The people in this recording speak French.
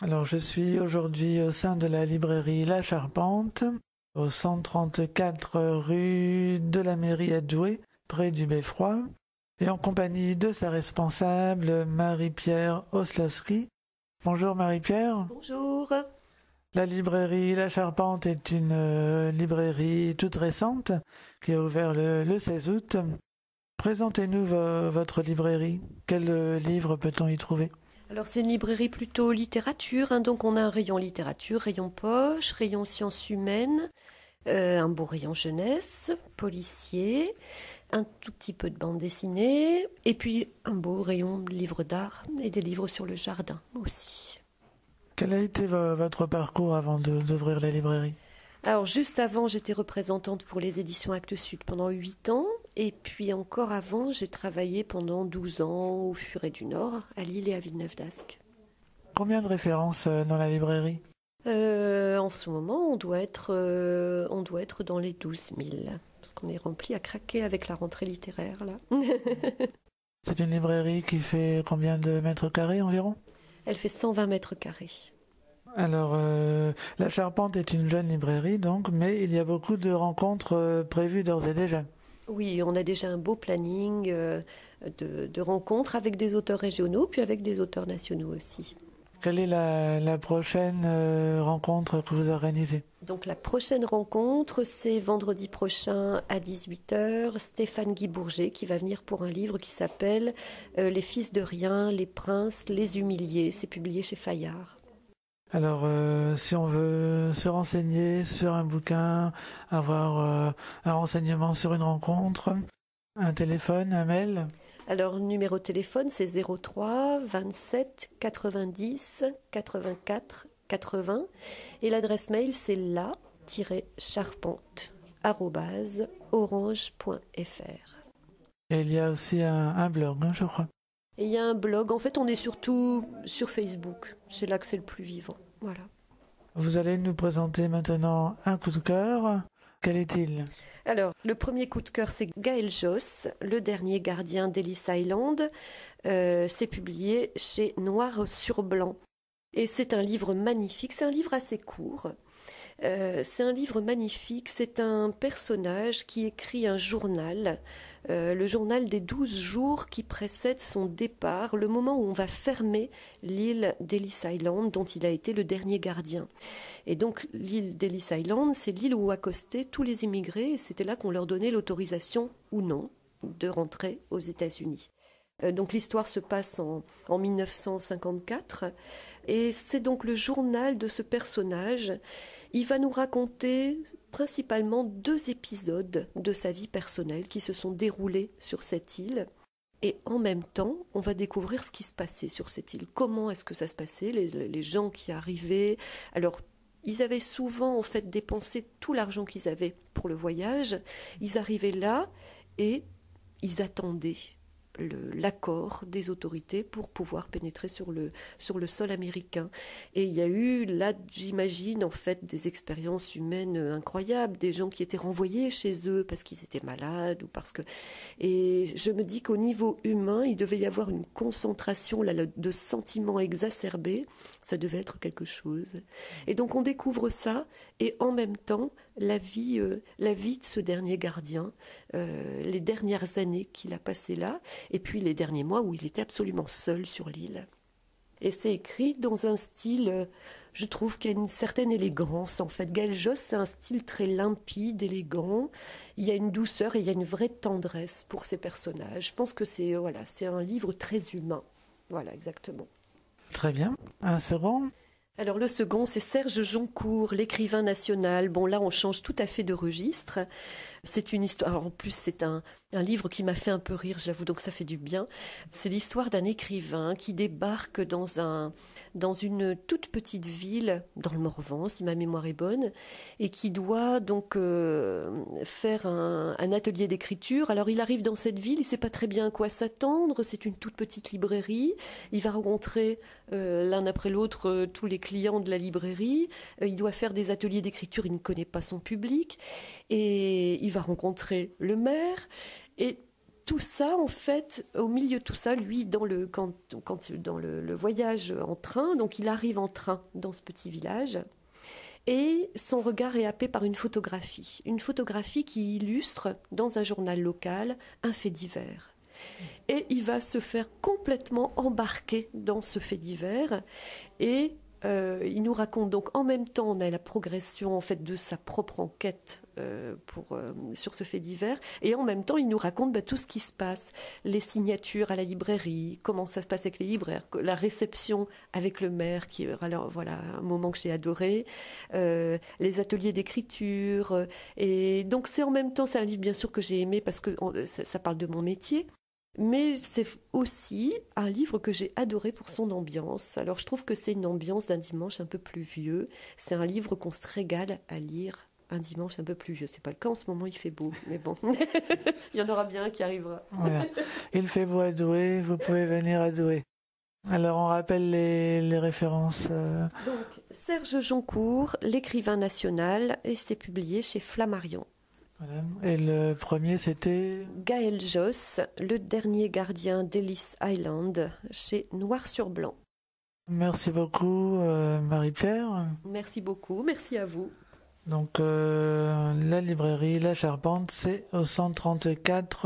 Alors, je suis aujourd'hui au sein de la librairie La Charpente, au 134 rue de la Mairie à Douai, près du Beffroi, et en compagnie de sa responsable, Marie-Pierre Oslassery. Bonjour Marie-Pierre. Bonjour. La librairie La Charpente est une librairie toute récente qui a ouvert le 16 août. Présentez-nous votre librairie. Quel livre peut-on y trouver ? Alors c'est une librairie plutôt littérature, donc on a un rayon littérature, rayon poche, rayon sciences humaines, un beau rayon jeunesse, policier, un tout petit peu de bande dessinée, et puis un beau rayon livres d'art et des livres sur le jardin aussi. Quel a été votre parcours avant d'ouvrir la librairie ? Alors juste avant, j'étais représentante pour les éditions Actes Sud pendant 8 ans. Et puis encore avant, j'ai travaillé pendant 12 ans au Furet du Nord, à Lille et à Villeneuve-d'Ascq. Combien de références dans la librairie ? En ce moment, on doit être dans les 12 000. Parce qu'on est rempli à craquer avec la rentrée littéraire, là. C'est une librairie qui fait combien de mètres carrés environ ? Elle fait 120 mètres carrés. Alors, La Charpente est une jeune librairie, donc, mais il y a beaucoup de rencontres prévues d'ores et déjà. Oui, on a déjà un beau planning de rencontres avec des auteurs régionaux, puis avec des auteurs nationaux aussi. Quelle est la prochaine rencontre que vous organisez ? Donc la prochaine rencontre, c'est vendredi prochain à 18h, Stéphane Guy Bourget qui va venir pour un livre qui s'appelle « Les fils de rien, les princes, les humiliés ». C'est publié chez Fayard. Alors, si on veut se renseigner sur un bouquin, avoir un renseignement sur une rencontre, un téléphone, un mail ? Alors, numéro de téléphone, c'est 03 27 90 84 80. Et l'adresse mail, c'est la-charpente@orange.fr. Et il y a aussi un blog, je crois. Et il y a un blog. En fait, on est surtout sur Facebook. C'est là que c'est le plus vivant. Voilà. Vous allez nous présenter maintenant un coup de cœur. Quel est-il ? Alors, le premier coup de cœur, c'est Gaël Josse, le dernier gardien d'Ellis Island. C'est publié chez Noir sur Blanc. Et c'est un livre magnifique. C'est un livre assez court. C'est un livre magnifique. C'est un personnage qui écrit un journal, le journal des 12 jours qui précèdent son départ, le moment où on va fermer l'île d'Ellis Island, dont il a été le dernier gardien. Et donc l'île d'Ellis Island, c'est l'île où accostaient tous les immigrés, et c'était là qu'on leur donnait l'autorisation ou non de rentrer aux États-Unis. Donc l'histoire se passe en 1954, et c'est donc le journal de ce personnage. Il va nous raconter principalement 2 épisodes de sa vie personnelle qui se sont déroulés sur cette île. Et en même temps, on va découvrir ce qui se passait sur cette île. Comment est-ce que ça se passait, les gens qui arrivaient. Alors, ils avaient souvent en fait dépensé tout l'argent qu'ils avaient pour le voyage. Ils arrivaient là et ils attendaient l'accord des autorités pour pouvoir pénétrer sur le sol américain. Et il y a eu là, j'imagine, en fait, des expériences humaines incroyables, des gens qui étaient renvoyés chez eux parce qu'ils étaient malades ou parce que... Et je me dis qu'au niveau humain, il devait y avoir une concentration là, de sentiments exacerbés. Ça devait être quelque chose. Et donc on découvre ça, et en même temps, la vie de ce dernier gardien, les dernières années qu'il a passées là, et puis les derniers mois où il était absolument seul sur l'île. Et c'est écrit dans un style, je trouve qu'il y a une certaine élégance en fait. Gaël Josse, c'est un style très limpide, élégant. Il y a une douceur et il y a une vraie tendresse pour ces personnages. Je pense que c'est un livre très humain. Voilà, exactement. Très bien. Un second ? Alors le second, c'est Serge Joncour, l'écrivain national. Bon, là, on change tout à fait de registre. C'est une histoire... Alors, en plus, c'est un livre qui m'a fait un peu rire, je l'avoue, donc ça fait du bien. C'est l'histoire d'un écrivain qui débarque dans une toute petite ville, dans le Morvan, si ma mémoire est bonne, et qui doit donc faire un atelier d'écriture. Alors, il arrive dans cette ville, il ne sait pas très bien à quoi s'attendre. C'est une toute petite librairie. Il va rencontrer l'un après l'autre tous les clients de la librairie. Il doit faire des ateliers d'écriture, il ne connaît pas son public. Et il va rencontrer le maire. Et tout ça, en fait, au milieu de tout ça, lui, dans le voyage en train, donc il arrive en train dans ce petit village, et son regard est happé par une photographie qui illustre, dans un journal local, un fait divers. Et il va se faire complètement embarquer dans ce fait divers, et il nous raconte donc en même temps, on a la progression en fait de sa propre enquête sur ce fait divers, et en même temps il nous raconte tout ce qui se passe, les signatures à la librairie, comment ça se passe avec les libraires, la réception avec le maire qui alors voilà un moment que j'ai adoré, les ateliers d'écriture, et donc c'est en même temps c'est un livre bien sûr que j'ai aimé parce que ça parle de mon métier. Mais c'est aussi un livre que j'ai adoré pour son ambiance. Alors je trouve que c'est une ambiance d'un dimanche un peu pluvieux. C'est un livre qu'on se régale à lire un dimanche un peu pluvieux. C'est pas le cas en ce moment, il fait beau. Mais bon, il y en aura bien un qui arrivera. Voilà. Il fait beau à Douai, vous pouvez venir à Douai. Alors on rappelle les références. Donc Serge Joncourt, l'écrivain national, et c'est publié chez Flammarion. Voilà. Et le premier, c'était Gaël Josse, le dernier gardien d'Ellis Island, chez Noir sur Blanc. Merci beaucoup, Marie-Pierre. Merci beaucoup, merci à vous. Donc, la librairie La Charpente, c'est au 134